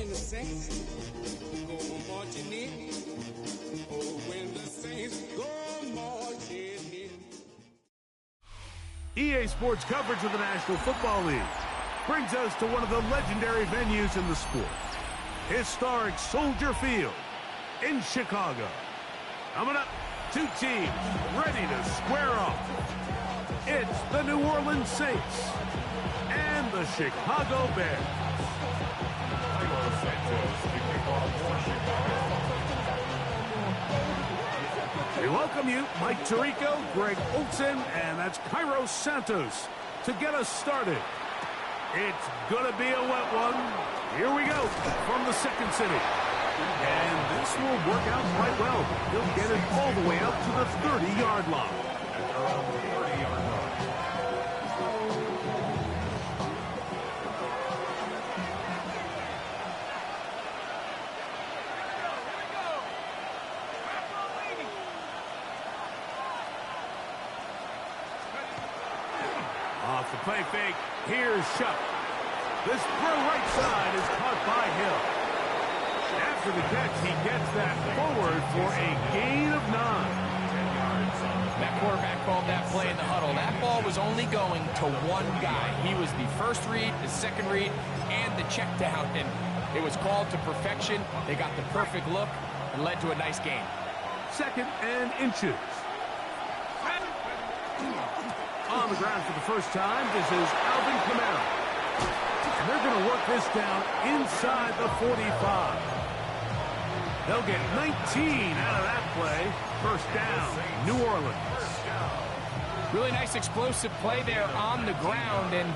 when the saints go marching in. Oh, when the saints go marching in. EA Sports coverage of the National Football League brings us to one of the legendary venues in the sport, historic Soldier Field in Chicago. Coming up, two teams ready to square off. It's the New Orleans Saints and the Chicago Bears. We welcome you, Mike Tirico, Greg Olson, and that's Cairo Santos to get us started. It's going to be a wet one. Here we go from the second city. And this will work out quite well. He'll get it all the way out to the 30-yard line. Off the play fake, here's Shuck. This throw right side is caught by Hill. After the catch, he gets that forward for a gain of 9. That quarterback called that play in the huddle. That ball was only going to one guy. He was the first read, the second read, and the check down. And it was called to perfection. They got the perfect look and led to a nice gain. 2nd and inches. On the ground for the first time, this is Alvin Kamara. And they're going to work this down inside the 45. They'll get 19 out of that play. First down, New Orleans. Really nice explosive play there on the ground. And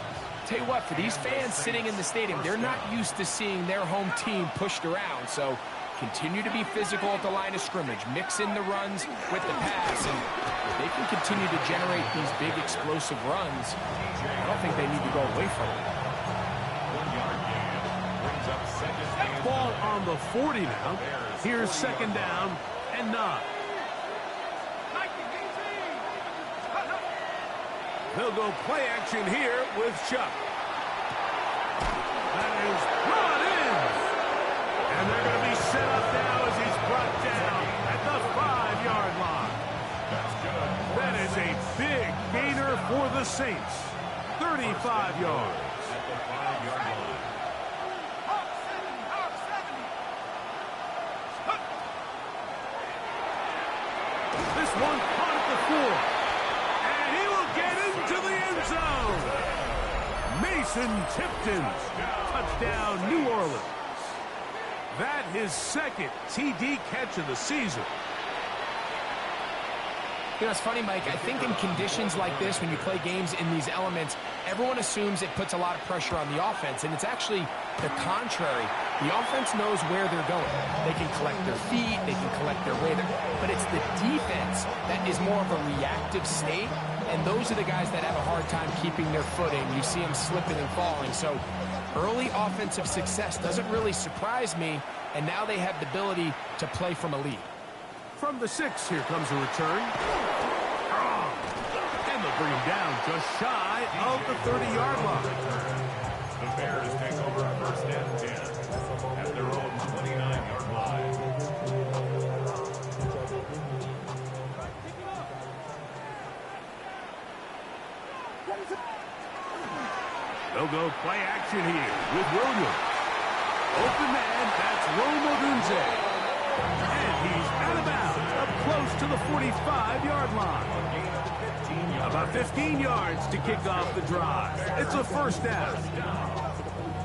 tell you what, for these fans sitting in the stadium, they're not used to seeing their home team pushed around. So continue to be physical at the line of scrimmage. Mix in the runs with the pass. And if they can continue to generate these big explosive runs, I don't think they need to go away from it. Ball on the 40 now. Here's 2nd down and 9. They'll go play action here with Chuck. That is brought in. And they're going to be set up now as he's brought down at the 5-yard line. That is a big gainer for the Saints. 35 yards. This one caught at the 4. And he will get into the end zone. Mason Tipton. Touchdown, New Orleans. That his 2nd TD catch of the season. You know, it's funny, Mike. I think in conditions like this, when you play games in these elements, everyone assumes it puts a lot of pressure on the offense, and it's actually the contrary. The offense knows where they're going. They can collect their feet, they can collect their way, but it's the defense that is more of a reactive state, and those are the guys that have a hard time keeping their footing. You see them slipping and falling, so early offensive success doesn't really surprise me, and now they have the ability to play from a lead. From the 6, here comes a return. And they'll bring him down just shy of the 30-yard line. The Bears take over on 1st and 10 at their own 29-yard line. They'll go play action here with Williams. Open man, that's Rome Odunze. And he's out of bounds, up close to the 45-yard line. About 15 yards to kick off the drive. It's a 1st down.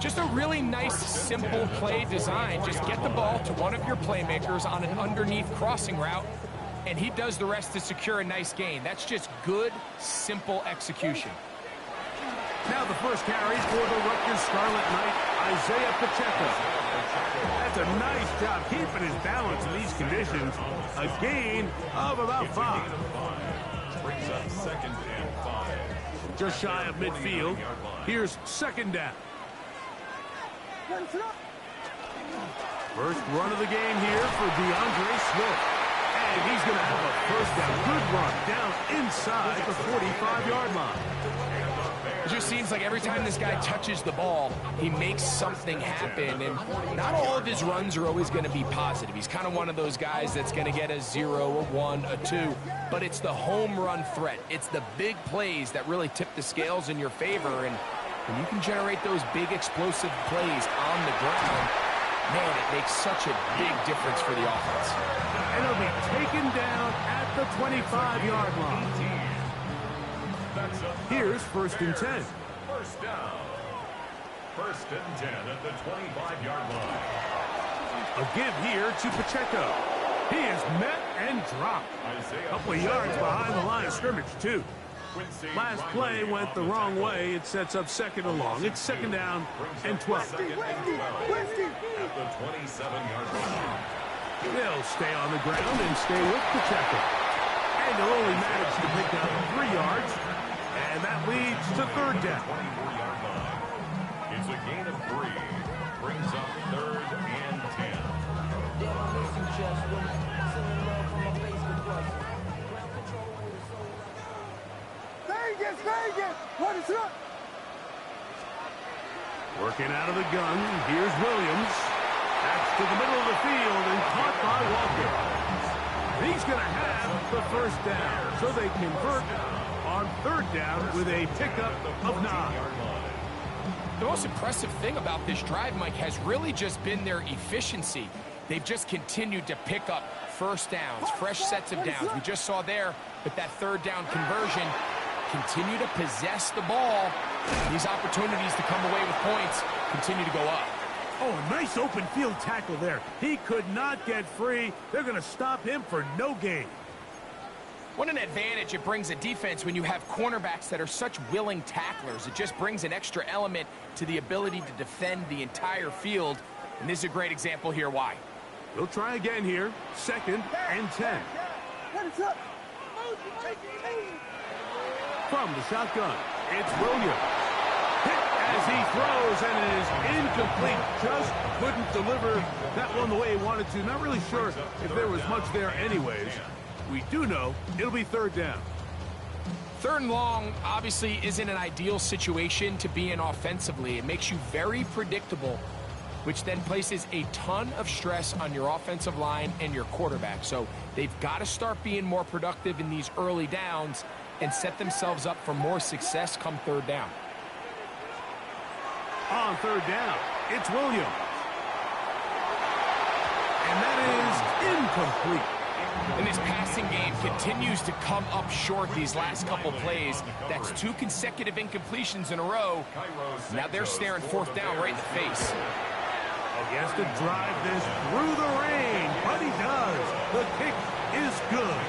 Just a really nice, simple play design. Just get the ball to one of your playmakers on an underneath crossing route, and he does the rest to secure a nice gain. That's just good, simple execution. Now the first carry for the Rutgers Scarlet Knight, Isaiah Pacheco. That's a nice job keeping his balance in these conditions. A gain of about 5. Brings up 2nd and 5. Just shy of midfield. Here's 2nd down. First run of the game here for DeAndre Swift. And he's going to have a 1st down. Good run down inside the 45-yard line. It just seems like every time this guy touches the ball, he makes something happen. And not all of his runs are always going to be positive. He's kind of one of those guys that's going to get a 0, a 1, a 2. But it's the home run threat. It's the big plays that really tip the scales in your favor. And when you can generate those big explosive plays on the ground, man, it makes such a big difference for the offense. And he'll be taken down at the 25-yard line. Here's 1st and 10. First down. 1st and 10 at the 25-yard line. A give here to Pacheco. He is met and dropped. A couple of yards behind the line of scrimmage, too. Last play went the wrong way. It sets up 2nd and long. It's 2nd down and 12. At the 27-yard line. They'll stay on the ground and stay with Pacheco. And they'll only manage to pick up 3 yards. And that leads to 3rd down. 24-yard line. It's a gain of 3. Brings up 3rd and 10. Vegas! What is up? Working out of the gun. Here's Williams. That's to the middle of the field and caught by Walker. He's going to have the 1st down. So they convert on 3rd down with a pickup of 9. The most impressive thing about this drive, Mike, has really just been their efficiency. They've just continued to pick up 1st downs, fresh sets of downs. We just saw there with that 3rd down conversion, continue to possess the ball. These opportunities to come away with points continue to go up. Oh, a nice open field tackle there. He could not get free. They're going to stop him for no gain. What an advantage it brings a defense when you have cornerbacks that are such willing tacklers. It just brings an extra element to the ability to defend the entire field. And this is a great example here why. We'll try again here. 2nd and 10. What is up? From the shotgun, it's Williams. Hit as he throws, and it is incomplete. Just couldn't deliver that one the way he wanted to. Not really sure if there was much there anyways. We do know it'll be 3rd down. 3rd and long obviously isn't an ideal situation to be in offensively. It makes you very predictable, which then places a ton of stress on your offensive line and your quarterback. So they've got to start being more productive in these early downs and set themselves up for more success come 3rd down. On 3rd down, it's Williams. And that is incomplete. And this passing game continues to come up short these last couple plays. That's 2 consecutive incompletions in a row. Now they're staring 4th down right in the face. He has to drive this through the rain, but he does. The kick is good.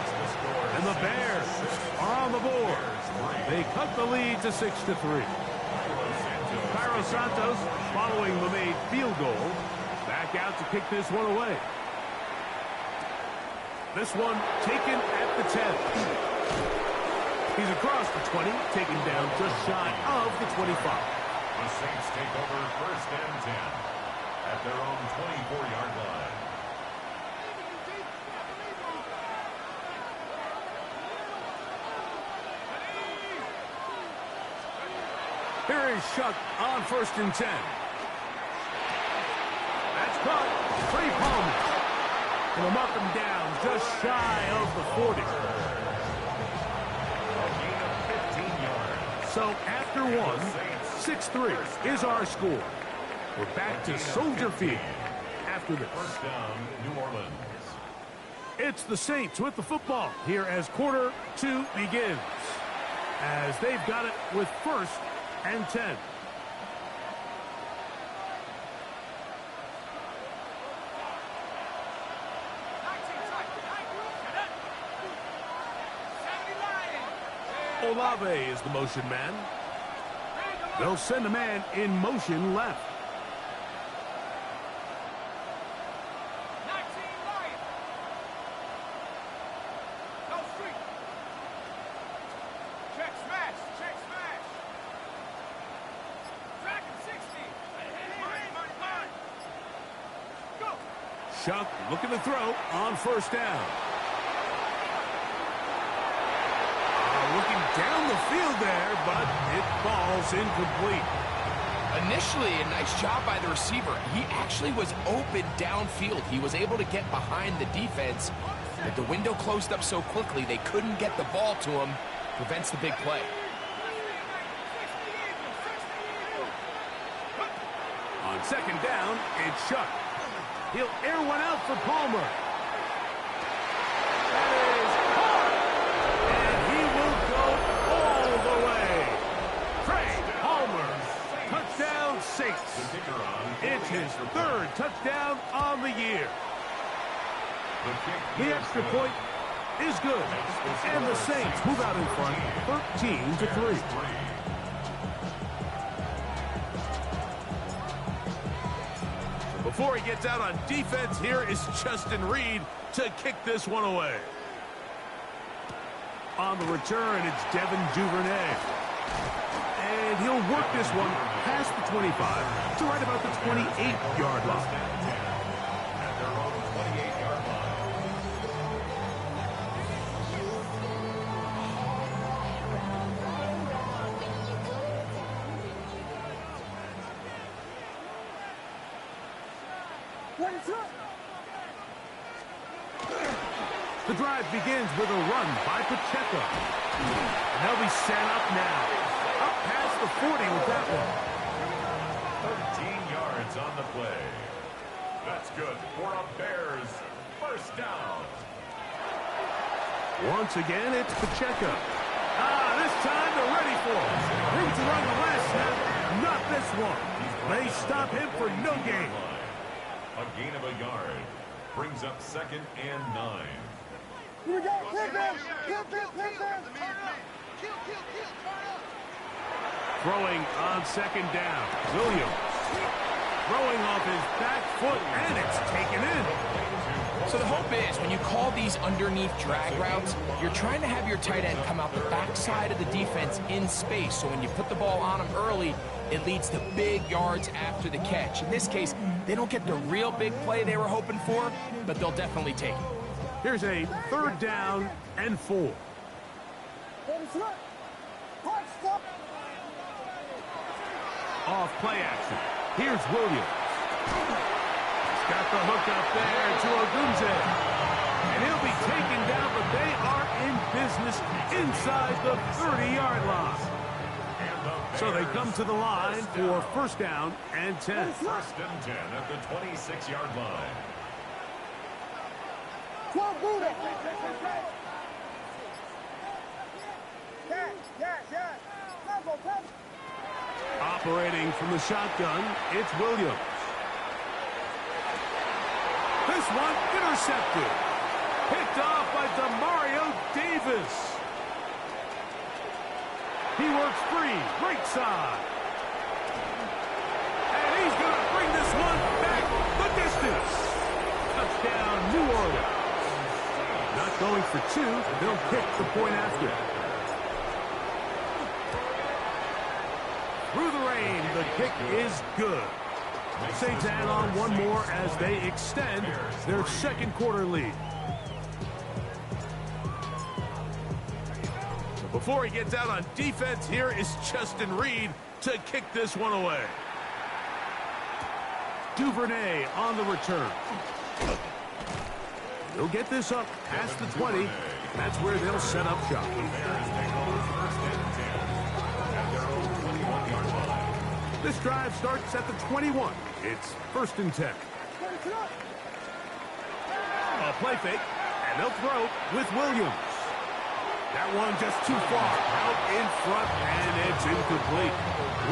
And the Bears are on the board. They cut the lead to 6-3. Cairo Santos, following the made field goal, back out to kick this one away. This one taken at the 10. He's across the 20, taken down just shy of the 25. The Saints take over 1st and 10 at their own 24-yard line. Here is Shuck on 1st and 10. That's caught. Trey Palmer. And will mark him down just shy of the 40. A gain of 15 yards. So after one, 6-3 is our score. We're back to Soldier Field after this. 1st down, New Orleans. It's the Saints with the football here as quarter 2 begins. As they've got it with 1st and 10. Olave is the motion man. They'll send a man in motion left. Shuck looking to throw on 1st down. A looking down the field there, but it falls incomplete. Initially, a nice job by the receiver. He actually was open downfield. He was able to get behind the defense, but the window closed up so quickly they couldn't get the ball to him. Prevents the big play. On second down, it's Shuck. He'll air one out for Palmer. That is caught, and he will go all the way. Craig Palmer, touchdown 6. It's his 3rd touchdown on the year. The extra point is good, and the Saints move out in front 13-3. Before he gets out on defense, here is Justin Reed to kick this one away. On the return, it's Devin Duvernay. And he'll work this one past the 25 to right about the 28-yard line. At their own 28-yard line. The drive begins with a run by Pacheco. And they'll be set up now. Up past the 40 with that one. 13 yards on the play. That's good for a Bears first down. Once again, it's Pacheco. This time they're ready for him. Room to run the last snap. Not this one. They stop him for no gain. A gain of a yard brings up 2nd and 9. Here we go. Kill them. Throwing on second down. Williams. Throwing off his back foot, and it's taken in. So the hope is when you call these underneath drag routes, you're trying to have your tight end come out the backside of the defense in space. So when you put the ball on him early, it leads to big yards after the catch. In this case, they don't get the real big play they were hoping for, but they'll definitely take it. Here's a 3rd down and 4. Off play action. Here's Williams. He's got the hook up there to Ogunze. And he'll be taken down, but they are in business inside the 30-yard line. So they come to the line for 1st down and 10. 1st and 10 at the 26-yard line. Operating from the shotgun, it's Williams. This one intercepted. Picked off by Demario Davis. He works free, right side. And he's going to bring this one back the distance. Touchdown, New Orleans. Not going for 2. They'll kick the point after. Through the rain, the kick is good. Saints add on one more as they extend their 2nd quarter lead. Before he gets out on defense, here is Justin Reed to kick this one away. Duvernay on the return. They'll get this up past the 20. That's where they'll set up shop. This drive starts at the 21. It's 1st and 10. A play fake, and they'll throw with Williams. That one just too far out in front, and it's incomplete.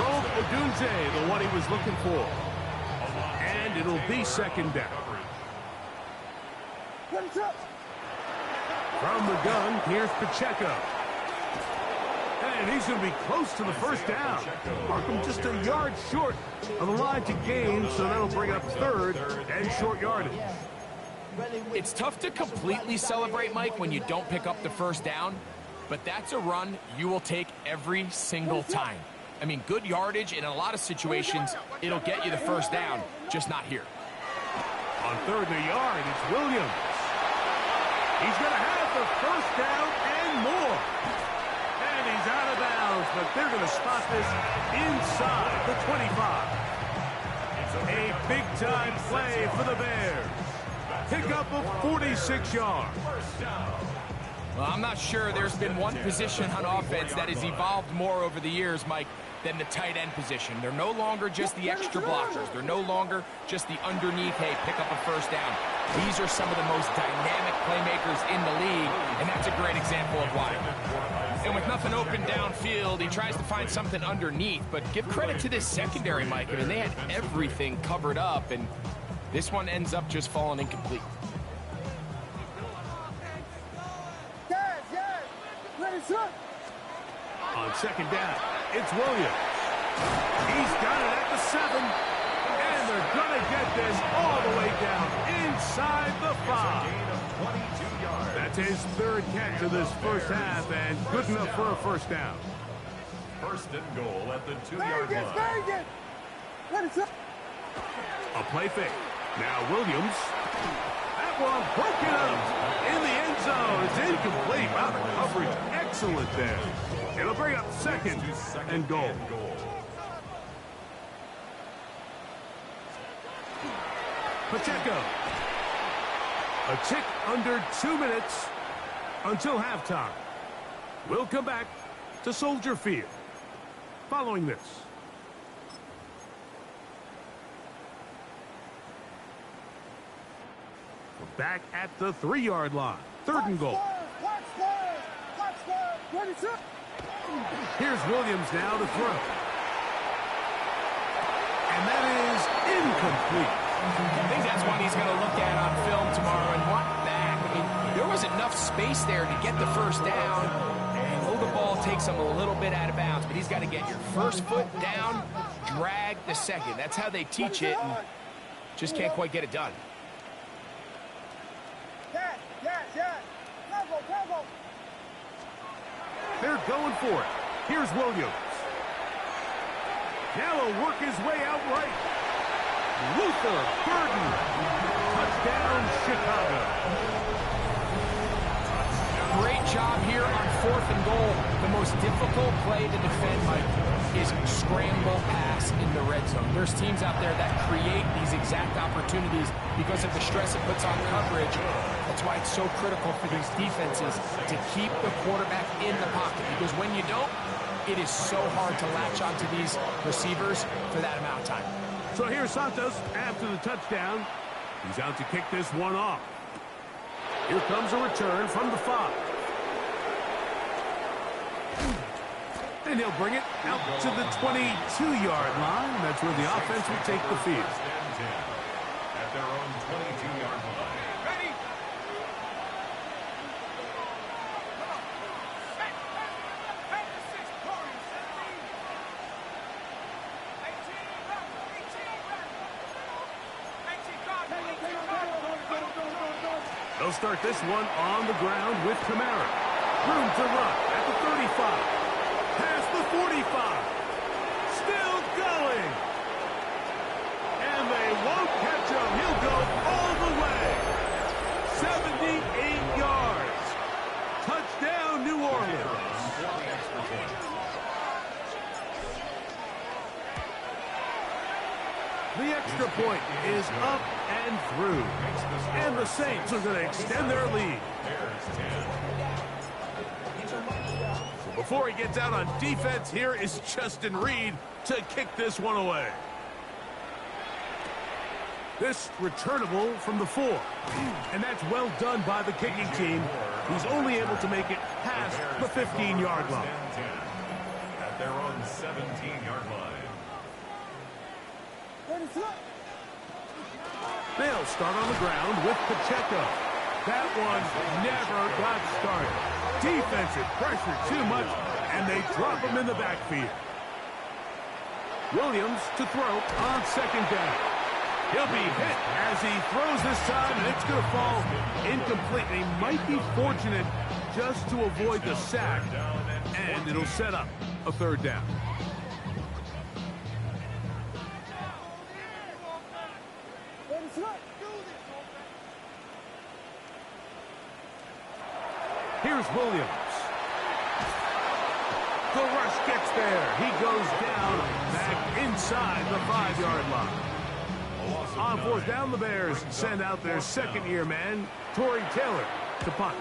Rome Odunze, the one he was looking for. And it'll be 2nd down. From the gun, here's Pacheco. And he's going to be close to the 1st down. Markham just a yard short of the line to gain, so that'll bring up 3rd and short yardage. It's tough to completely celebrate, Mike, when you don't pick up the 1st down, but that's a run you will take every single time. I mean, good yardage, and in a lot of situations, it'll get you the 1st down, just not here. On 3rd and a yard, it's Williams. He's going to have the 1st down and more. And he's out of bounds, but they're going to spot this inside the 25. A big-time play for the Bears. Pickup of 46 yards. Well, I'm not sure there's been one position on offense that has evolved more over the years, Mike, than the tight end position. They're no longer just the extra blockers. They're no longer just the underneath, hey, pick up a first down. These are some of the most dynamic playmakers in the league, and that's a great example of why. And with nothing open downfield, he tries to find something underneath, but give credit to this secondary, Mike. I mean, they had everything covered up, and this one ends up just falling incomplete. On second down, it's Williams. He's got it at the 7. And they're going to get this all the way down inside the 5. That's his third catch of this first half, and good enough for a first down. First and goal at the 2-yard line. A play fake. Now Williams. That one broken up in the end zone. It's incomplete. Wow, the coverage excellent there. It'll bring up second and goal. Pacheco. A tick under 2 minutes until halftime. We'll come back to Soldier Field following this. We're back at the 3-yard line. Third and goal. Here's Williams now to throw. And that is incomplete. I think that's one he's going to look at on film tomorrow and want back. I mean, there was enough space there to get the first down. And the ball takes him a little bit out of bounds, but he's got to get your first foot down, drag the second. That's how they teach it, and just can't quite get it done. They're going for it. Here's Williams. Now he'll work his way out right. Luther Burden. Touchdown, Chicago. Great job here on 4th and goal. The most difficult play to defend, Mike, is scramble pass in the red zone. There's teams out there that create these exact opportunities because of the stress it puts on coverage. That's why it's so critical for these defenses to keep the quarterback in the pocket, because when you don't, it is so hard to latch onto these receivers for that amount of time. So here's Santos after the touchdown. He's out to kick this one off. Here comes a return from the 5. And he'll bring it out to the 22-yard line. That's where the offense will take the field. At their own 22-yard line. Ready? They'll start this one on the ground with Kamara. Room to run at the 35. Past the 45. Still going. And they won't catch him. He'll go all the way. 78 yards. Touchdown, New Orleans. The extra point is up and through. And the Saints are going to extend their lead. So before he gets out on defense, here is Justin Reed to kick this one away. This returnable from the 4. And that's well done by the kicking team. He's only able to make it past the 15-yard line. At their own 17-yard line. They'll start on the ground with Pacheco. That one never got started. Defensive pressure too much, and they drop him in the backfield. Williams to throw on second down. He'll be hit as he throws this time, and it's going to fall incomplete. He might be fortunate just to avoid the sack, and it'll set up a third down. Here's Williams. Miracle rush gets there. He goes down back inside the 5-yard line. On fourth down, the Bears send out their second-year man, Torrey Taylor, to punt.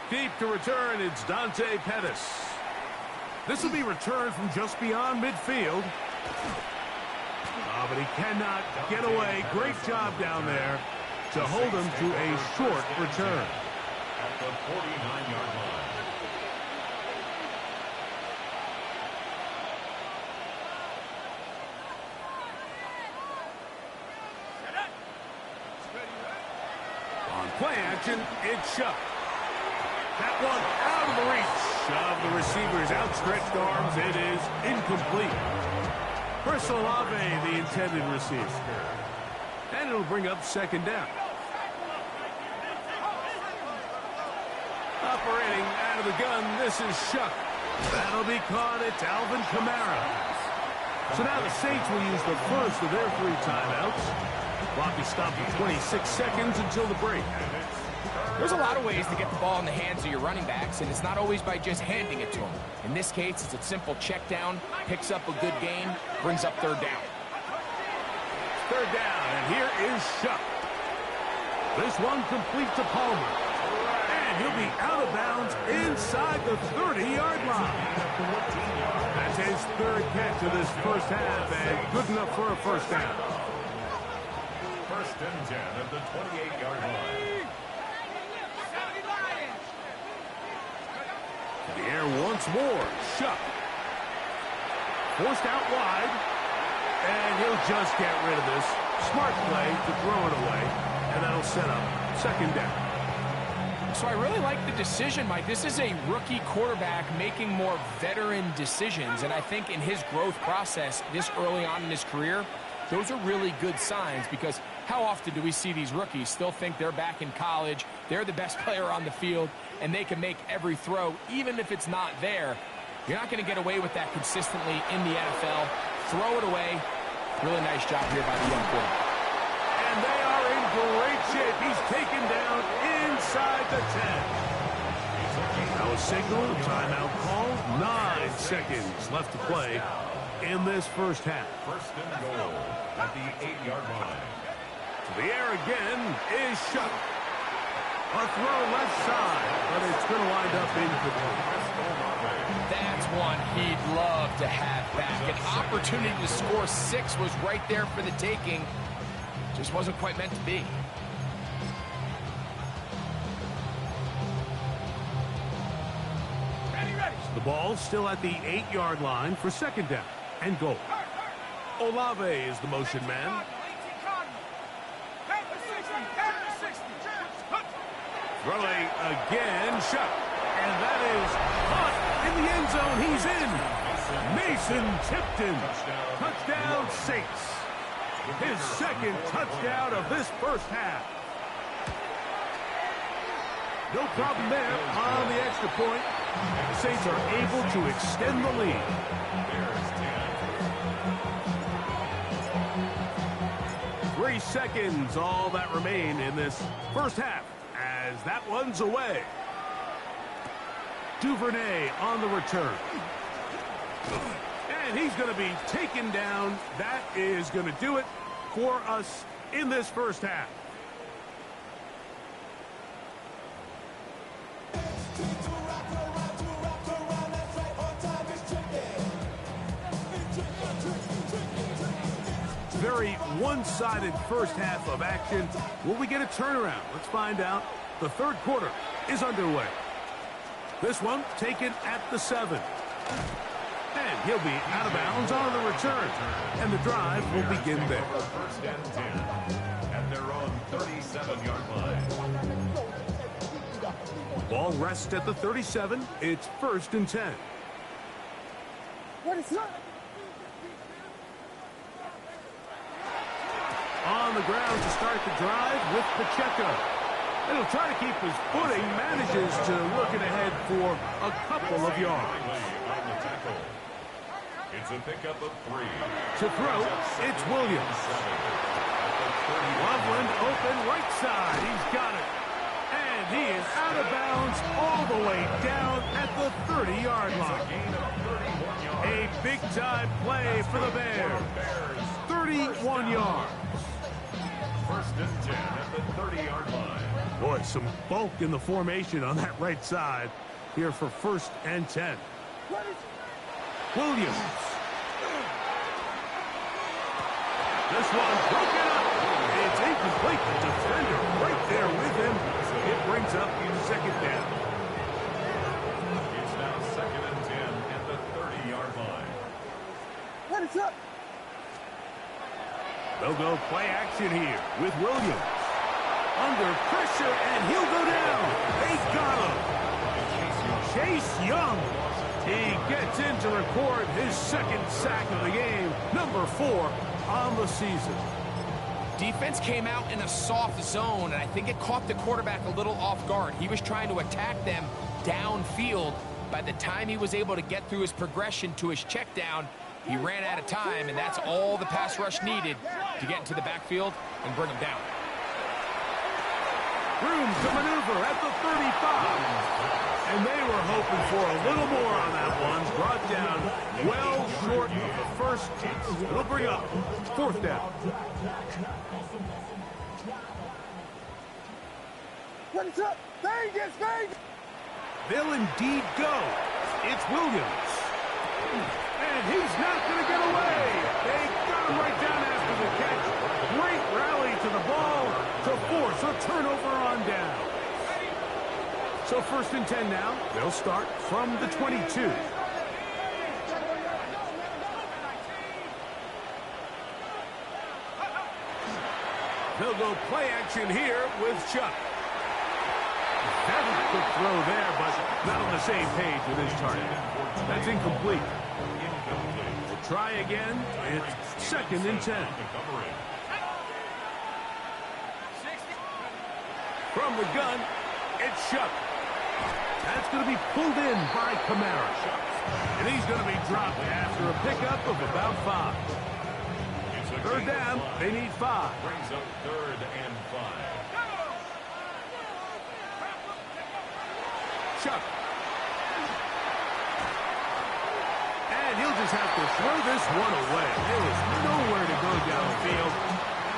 Deep to return, it's Dante Pettis. This will be returned from just beyond midfield. But he cannot get away. Great job down there to hold him to a short return. At the 49-yard line. On play action, it's Shuck. That one out of the reach of the receiver's outstretched arms. It is incomplete. Chris Olave, the intended receiver. And it'll bring up second down. Operating out of the gun, this is Shuck. That'll be caught. It's Alvin Kamara. So now the Saints will use the first of their 3 timeouts. Clock is stopped at 26 seconds until the break. There's a lot of ways to get the ball in the hands of your running backs, and it's not always by just handing it to them. In this case, it's a simple check down, picks up a good gain, brings up third down. Third down, and here is Shuck. This one complete to Palmer. And he'll be out of bounds inside the 30-yard line. That's his third catch of this first half, and good enough for a first down. First and 10 at the 28-yard line. The air once more. Shuck. Forced out wide. And he'll just get rid of this. Smart play to throw it away. And that'll set up second down. So I really like the decision, Mike. This is a rookie quarterback making more veteran decisions. And I think in his growth process this early on in his career, those are really good signs, because how often do we see these rookies still think they're back in college, they're the best player on the field, and they can make every throw, even if it's not there? You're not going to get away with that consistently in the NFL. Throw it away. Really nice job here by the young quarterback. And they are in great shape. He's taken down inside the 10. Now a signal, timeout called. 9 seconds left to play in this first half. First and goal at the 8-yard line. To the air again is Shuck. A throw left side, but it's going to wind up incomplete. That's one he'd love to have back. An opportunity to score 6 was right there for the taking. Just wasn't quite meant to be. The ball still at the 8-yard line for second down and goal. Olave is the motion man. Throwing again, Shuck. And that is caught in the end zone. He's in. Mason Tipton. Touchdown, Saints. His second touchdown of this first half. No problem there on the extra point. The Saints are able to extend the lead. 3 seconds, all that remain in this first half, as that one's away. Duvernay on the return. And he's going to be taken down. That is going to do it for us in this first half. Very one-sided first half of action. Will we get a turnaround? Let's find out. The third quarter is underway. This one taken at the 7. And he'll be out of bounds on the return. And the drive will begin there. First and 10 at their own 37-yard line. Ball rests at the 37. It's first and 10. What is that? On the ground to start the drive with Pacheco. And he'll try to keep his footing, manages to work it ahead for a couple of yards. It's a pickup of 3. To throw, it's Williams. Loveland open right side. He's got it. And And he is out of bounds all the way down at the 30-yard line. A big-time play for the Bears. 31 yards. First and 10 at the 30-yard line. Boy, some bulk in the formation on that right side here for first and 10. Williams. This one broken up. It's incomplete. The defender right there with him. It brings up second down. It's now second and 10 at the 30-yard line. What is up? They'll go play action here with Williams. Under pressure, and he'll go down. They got him. Chase Young. He gets in to record his second sack of the game, number 4 on the season. Defense came out in a soft zone, and I think it caught the quarterback a little off guard. He was trying to attack them downfield. By the time he was able to get through his progression to his check down, he ran out of time, and that's all the pass rush needed to get into the backfield and bring him down. Room to maneuver at the 35. And they were hoping for a little more on that one. Brought down well short of the first. It'll bring up fourth down. What is up? Vegas, Vegas! They'll indeed go. It's Williams. And he's not going to get away. They got him right down after the catch. Great rally to the ball to force a turnover on down. So first and 10 now. They'll start from the 22. They'll go play action here with Chuck. Very quick throw there, but not on the same page with his target. That's incomplete. We'll try again. It's second and 10. From the gun, it's Chuck. That's going to be pulled in by Kamara. And he's going to be dropped after a pickup of about 5. Third down, they need 5. Brings up third and 5. Chuck. And he'll just have to throw this one away. There is nowhere to go downfield.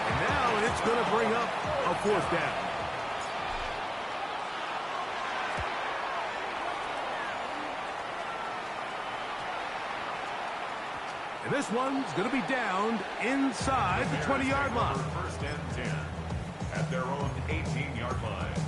And now it's going to bring up a fourth down. And this one's going to be downed inside the 20-yard line. First and 10 at their own 18-yard line.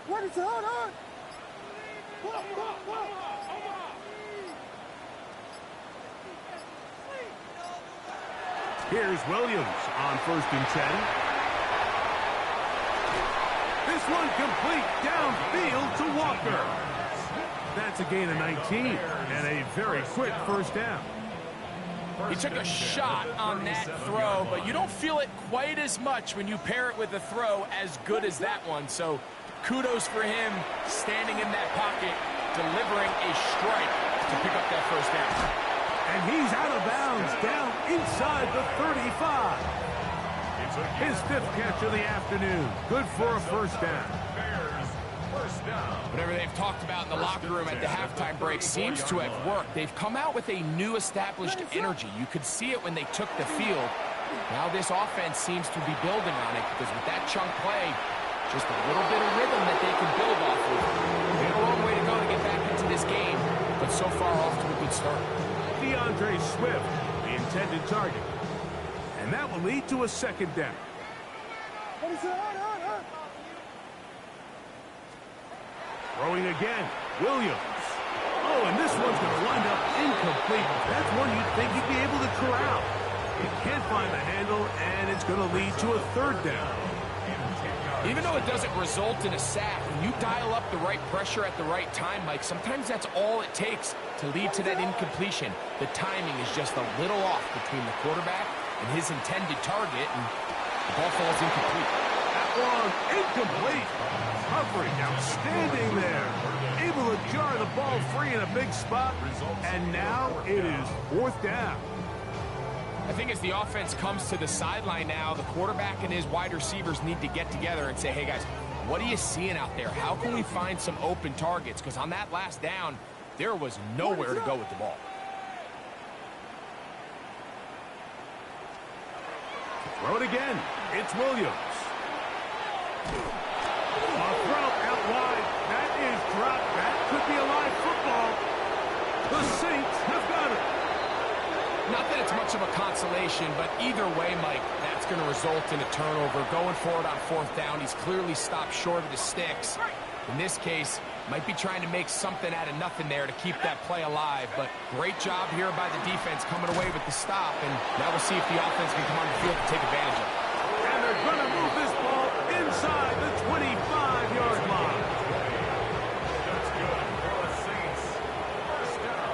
What is hold on? Here's Williams on first and 10. This one complete downfield to Walker. That's a gain of 19 and a very quick first down. He took a shot on that throw, but you don't feel it quite as much when you pair it with a throw as good as that one. So kudos for him standing in that pocket, delivering a strike to pick up that first down. And he's out of bounds, down inside the 35. His 5th catch of the afternoon. Good for a first down. Whatever they've talked about in the locker room at the halftime break seems to have worked. They've come out with a new established energy. You could see it when they took the field. Now this offense seems to be building on it because with that chunk play, just a little bit of rhythm that they can build off of. They have a long way to go to get back into this game, but so far off to a good start. DeAndre Swift, the intended target. And that will lead to a second down. What is it? Throwing again, Williams. Oh, and this one's going to wind up incomplete. That's one you'd think he'd be able to corral. He can't find the handle, and it's going to lead to a third down. Even though it doesn't result in a sack, when you dial up the right pressure at the right time, Mike, sometimes that's all it takes to lead to that incompletion. The timing is just a little off between the quarterback and his intended target, and the ball falls incomplete. That one incomplete. Coverage outstanding there. Able to jar the ball free in a big spot, and now it is 4th down. I think as the offense comes to the sideline now, the quarterback and his wide receivers need to get together and say, hey guys, what are you seeing out there? How can we find some open targets? Because on that last down, there was nowhere to go with the ball. Throw it again. It's Williams. A throw out wide. That is dropped. That could be a live football. The Saints have got it. Not that it's much of a consolation, but either way, Mike, that's going to result in a turnover. Going forward on 4th down, he's clearly stopped short of the sticks. In this case, might be trying to make something out of nothing there to keep that play alive. But great job here by the defense coming away with the stop. And now we'll see if the offense can come on the field to take advantage of it. And they're going to move this ball inside the 25-yard line. That's good for the Saints. First down.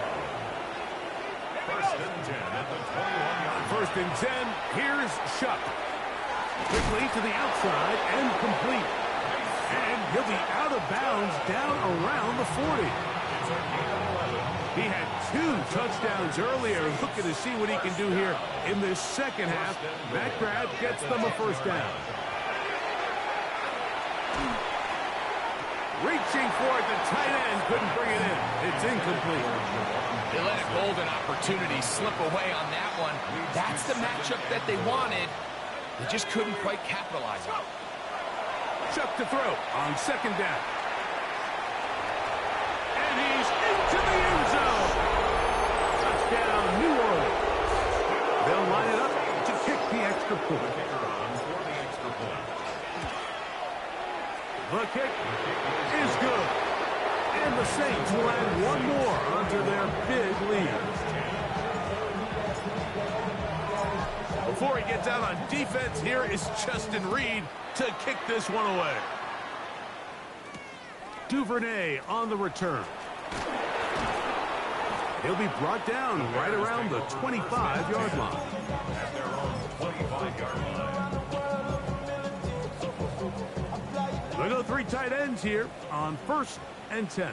First and 10 at the 21-yard line. First and 10, here's Shuck. Quickly to the outside and complete. And he'll be out of bounds down around the 40. He had 2 touchdowns earlier. Looking to see what he can do here in this second half. That grab gets them a first down. Reaching for it, the tight end couldn't bring it in. It's incomplete. They let a golden opportunity slip away on that one. That's the matchup that they wanted. They just couldn't quite capitalize on it. Chuck to throw on second down. And he's into the end zone. Touchdown, New Orleans. They'll line it up to kick the extra point. The kick is good. And the Saints will add one more onto their big lead. Before he gets out on defense, here is Justin Reed to kick this one away. Duvernay on the return. He'll be brought down right around the 25-yard line. At their own 25-yard line. We'll go 3 tight ends here on 1st and 10.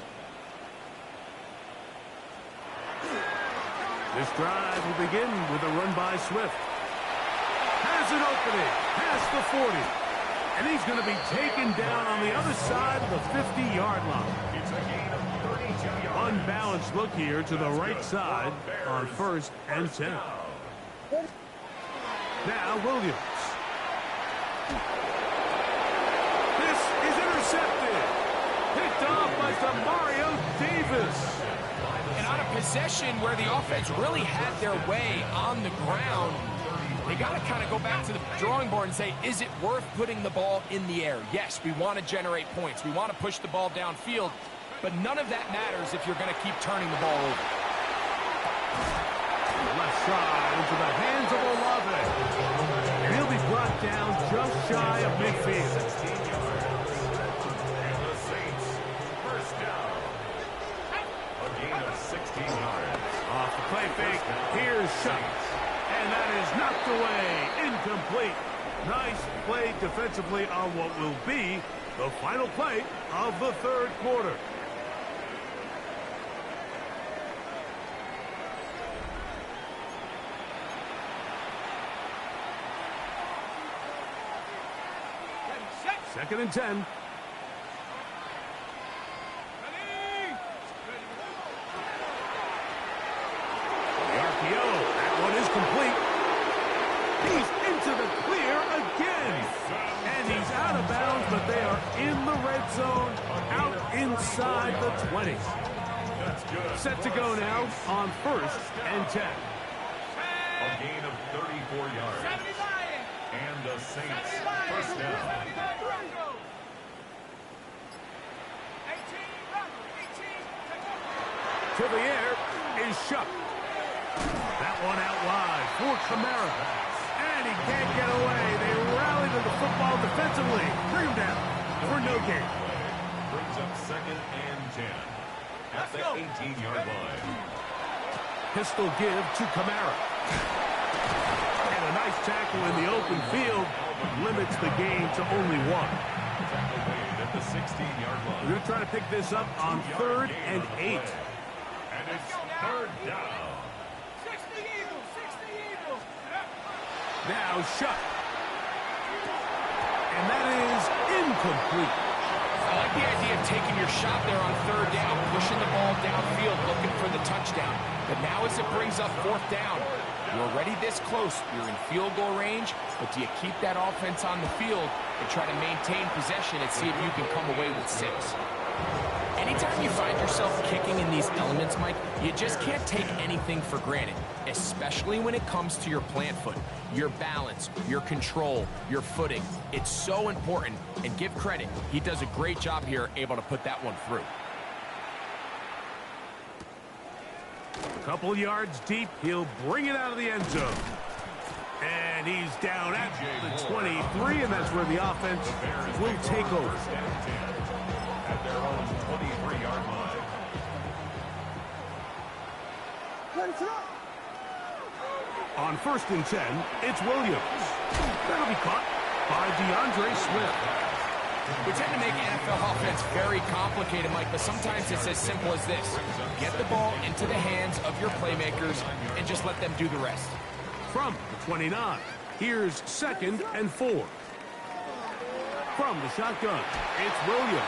This drive will begin with a run by Swift. Has an opening past the 40. And he's going to be taken down on the other side of the 50-yard line. It's a gain of 32 yards. Unbalanced look here to the right side on 1st and 10. Now Williams. This is intercepted. Picked off by Mario Davis. And on a possession where the offense really had their way on the ground, they got to kind of go back to the drawing board and say, is it worth putting the ball in the air? Yes, we want to generate points. We want to push the ball downfield, but none of that matters if you're going to keep turning the ball over. Left side into the hands of Olave. And he'll be brought down just shy of midfield. And the Saints, first down. A gain of 16 yards. Off the play fake, here's Shuck. And that is knocked away, incomplete. Nice play defensively on what will be the final play of the 3rd quarter. Second and 10. Complete. He's into the clear again. And he's out of bounds, but they are in the red zone, out inside the 20. Set to go now on 1st and 10. A gain of 34 yards. And the Saints, first down. To the air is Shuck. That one out wide for Kamara. And he can't get away. They rally to the football defensively. Bring him down for no gain. Brings up 2nd and 10. at the 18-yard line. Pistol give to Kamara. And a nice tackle in the open field limits the gain to only one. Tackle made at the 16-yard line. We're going to try to pick this up on 3rd and 8. And it's 3rd down. 60 Eagles, 60 Eagles. Now shut. And that is incomplete. I like the idea of taking your shot there on 3rd down, pushing the ball downfield, looking for the touchdown. But now as it brings up 4th down, you're already this close. You're in field goal range, but do you keep that offense on the field and try to maintain possession and see if you can come away with 6? Anytime you find yourself kicking in these elements, Mike, you just can't take anything for granted, especially when it comes to your plant foot, your balance, your control, your footing. It's so important, and give credit. He does a great job here, able to put that one through. A couple yards deep, he'll bring it out of the end zone. And he's down at the 23, and that's where the offense will take over. At their own 23-yard line. On 1st and 10, it's Williams. That'll be caught by DeAndre Swift. We tend to make NFL offense very complicated, Mike, but sometimes it's as simple as this. Get the ball into the hands of your playmakers and just let them do the rest. From the 29, here's 2nd and 4. From the shotgun, it's Williams.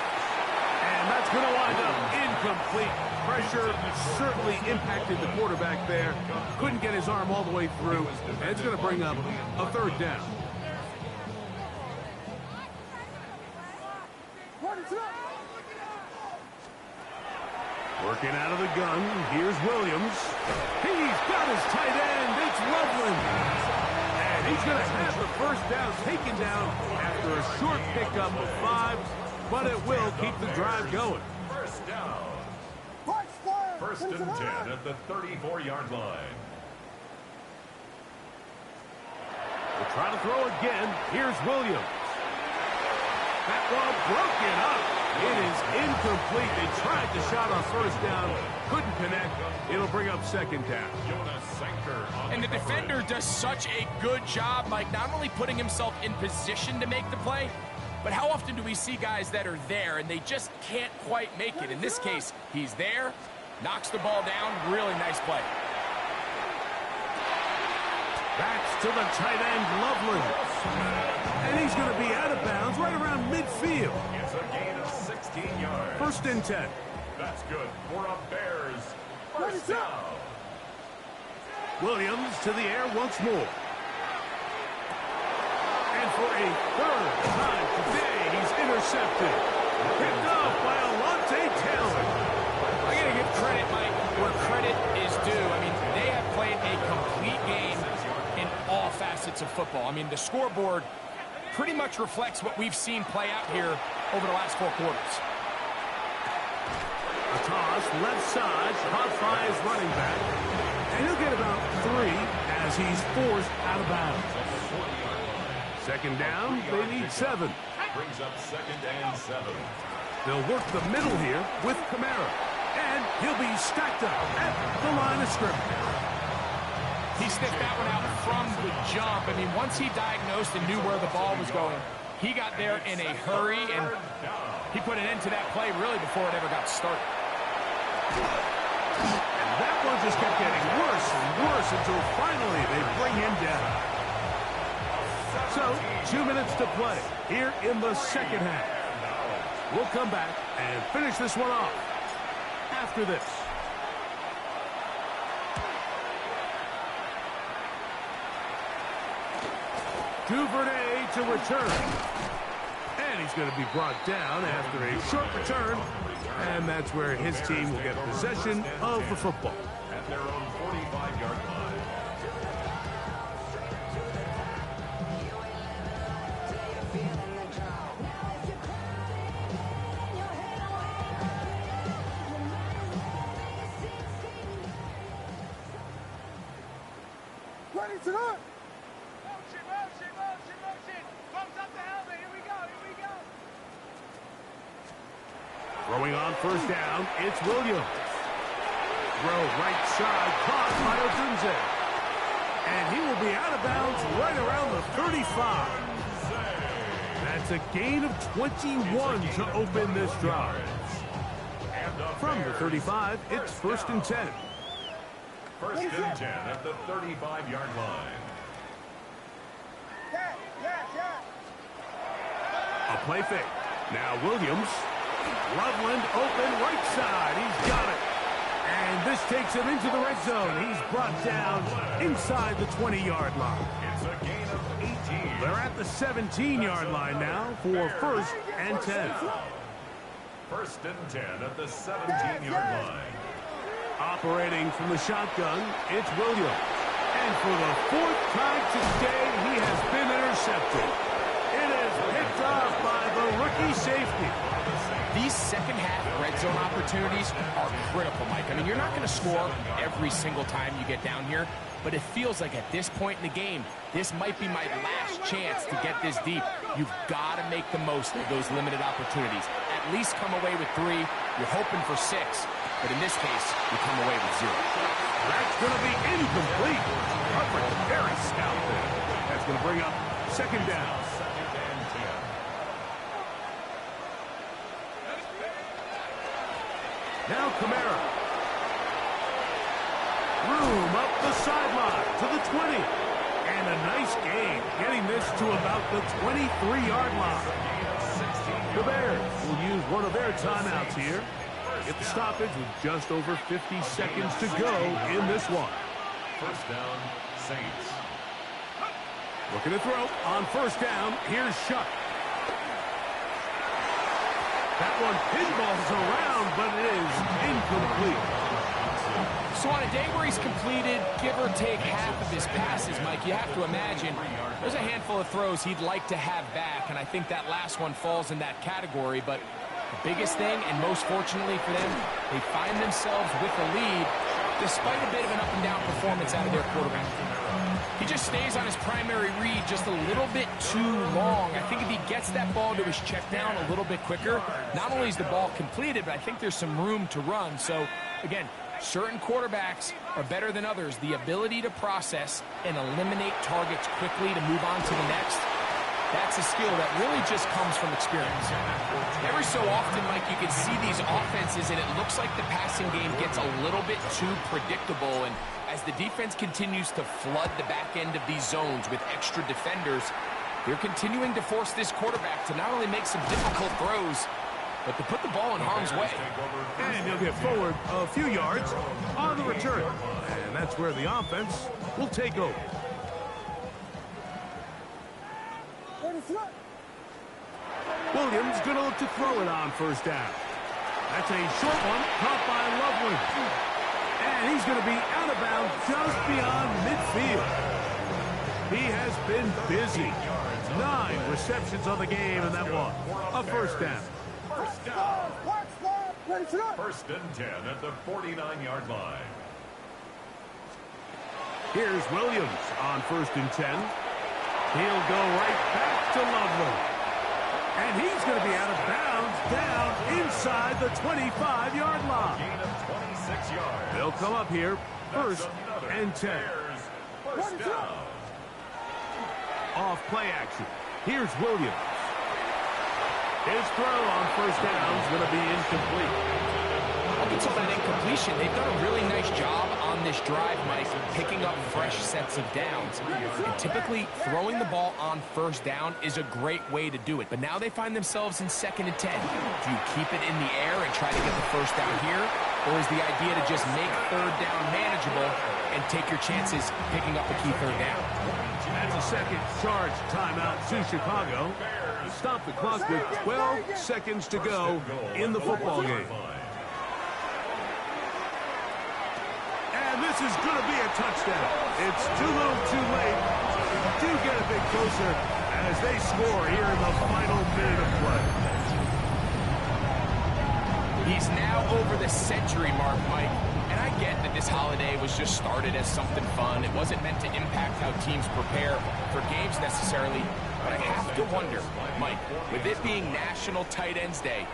And that's going to wind up incomplete. Pressure certainly impacted the quarterback there. Couldn't get his arm all the way through. And it's going to bring up a 3rd down. Working out of the gun, here's Williams. He's got his tight end. It's Loveland. And he's going to have the 1st down taken down after a short pickup of 5, but it will keep the drive going. 1st down. 1st and 10 at the 34-yard line. We'll try to throw again. Here's Williams. That ball broken up. It is incomplete. They tried the shot on 1st down. Couldn't connect. It'll bring up 2nd down. And the defender does such a good job, Mike, not only putting himself in position to make the play, but how often do we see guys that are there and they just can't quite make it? In this case, he's there, knocks the ball down. Really nice play. Backs to the tight end, Loveland. And he's going to be out of bounds right around midfield. It's a gain of 16 yards. 1st and 10. That's good for a Bears 1st down. Williams to the air once more. And for a 3rd time today, he's intercepted. Picked up by Alontae Taylor. I got to give credit, Mike, where credit is due. I mean, they have played a complete game in all facets of football. I mean, the scoreboard pretty much reflects what we've seen play out here over the last 4 quarters. A toss, left side, caught by his running back. And he'll get about 3 as he's forced out of bounds. 2nd down, they need 7. Brings up 2nd and 7. They'll work the middle here with Kamara. And he'll be stacked up at the line of scrimmage. He sniffed that one out from the jump. I mean, once he diagnosed and knew where the ball was going, he got there in a hurry, and he put an end to that play really before it ever got started. And that one just kept getting worse and worse until finally they bring him down. So, 2 minutes to play here in the 2nd half. We'll come back and finish this one off after this. Duvernay to return. And he's going to be brought down after a short return. And that's where his team will get possession of the football. At their own 45-yard line. Ready to run. Throwing on first down, it's Williams. Throw right side, caught by Odunze. And he will be out of bounds right around the 35. That's a gain of 21 to open this drive. From the 35, it's 1st and 10. 1st and 10 at the 35-yard line. A play fake. Now Williams. Loveland open right side. He's got it. And this takes him into the red zone. He's brought down inside the 20-yard line. It's a gain of 18. They're at the 17-yard line now for 1st and 10. 1st and 10 at the 17-yard line. Operating from the shotgun, it's Williams. And for the 4th time today, he has been intercepted. It is picked off by the rookie safety. These second-half red zone opportunities are critical, Mike. I mean, you're not going to score every single time you get down here, but it feels like at this point in the game, this might be my last chance to get this deep. You've got to make the most of those limited opportunities. At least come away with 3. You're hoping for 6, but in this case, you come away with 0. That's going to be incomplete. Coverage very stout there. That's going to bring up 2nd down. Now Kamara. Room up the sideline to the 20. And a nice gain, getting this to about the 23-yard line. The Bears will use one of their timeouts here. Get the stoppage with just over 50 seconds to go in this one. 1st down, Saints. Looking to throw on 1st down. Here's Shuck. That one pinballs around, but it is incomplete. So on a day where he's completed, give or take half of his passes, Mike, you have to imagine there's a handful of throws he'd like to have back, and I think that last one falls in that category. But the biggest thing, and most fortunately for them, they find themselves with the lead despite a bit of an up-and-down performance out of their quarterback. He just stays on his primary read just a little bit too long. I think if he gets that ball to his check down a little bit quicker, not only is the ball completed, but I think there's some room to run. So, again, certain quarterbacks are better than others. The ability to process and eliminate targets quickly to move on to the next, that's a skill that really just comes from experience. Every so often, Mike, you can see these offenses, and it looks like the passing game gets a little bit too predictable. And as the defense continues to flood the back end of these zones with extra defenders, they're continuing to force this quarterback to not only make some difficult throws, but to put the ball in harm's way. And he'll get forward a few yards on the return. And that's where the offense will take over. Williams going to look to throw it on 1st down. That's a short one, caught by Loveland. And he's going to be out of bounds just beyond midfield. He has been busy. 9 receptions on the game, and that one, a 1st down. 1st down. 1st and 10 at the 49-yard line. Here's Williams on 1st and 10. He'll go right back to Loveland. And he's going to be out of bounds down inside the 25-yard line. Gain of 26 yards. They'll come up here 1st and 10. 1st down. Off play action. Here's Williams. His throw on 1st down is going to be incomplete. Up until that incompletion, they've done a really nice job on this drive, Mike, picking up fresh sets of downs. And typically, throwing the ball on 1st down is a great way to do it. But now they find themselves in 2nd and 10. Do you keep it in the air and try to get the 1st down here? Or is the idea to just make 3rd down manageable and take your chances picking up the key 3rd down? That's a second charge timeout to Chicago. Stop the clock with 12 seconds to go in the football game. And this is going to be a touchdown. It's too little too late. Do get a bit closer as they score here in the final minute of play. He's now over the century mark, Mike. And I get that this holiday was just started as something fun. It wasn't meant to impact how teams prepare for games necessarily. But I have to wonder, Mike, with it being National Tight Ends Day,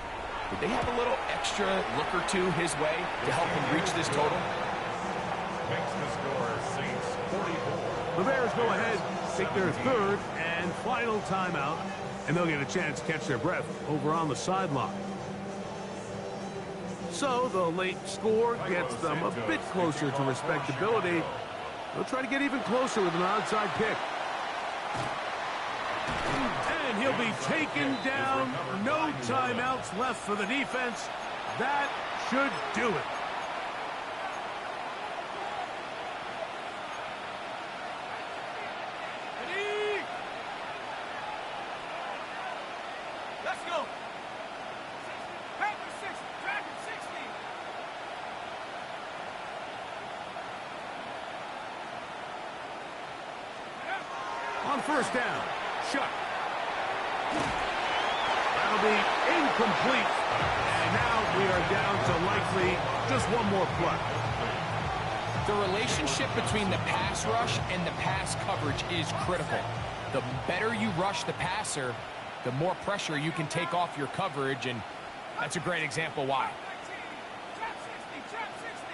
Would they have a little extra look or two his way to help him reach this total? Makes the score Saints 44. The Bears go ahead, take their third and final timeout, and they'll get a chance to catch their breath over on the sideline. So the late score gets them a bit closer to respectability. They'll try to get even closer with an onside kick. And he'll be taken down. No timeouts left for the defense. That should do it. Ready? Let's go. Back to 60. Track at 60. On first down, Shuck. That'll be incomplete. And now we are down to likely just one more play. The relationship between the pass rush and the pass coverage is critical. The better you rush the passer, the more pressure you can take off your coverage, and that's a great example why. Trap 60. Trap 60.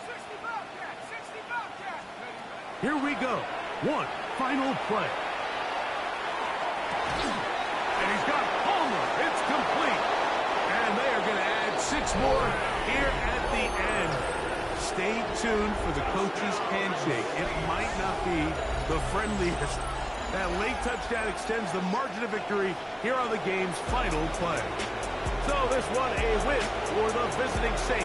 60 Bobcat. 60 Bobcat. Here we go. One final play. And he's got Palmer. It's complete. And they are going to add 6 more here at the end. Stay tuned for the coach's handshake. It might not be the friendliest. That late touchdown extends the margin of victory here on the game's final play. So this one a win for the visiting Saints.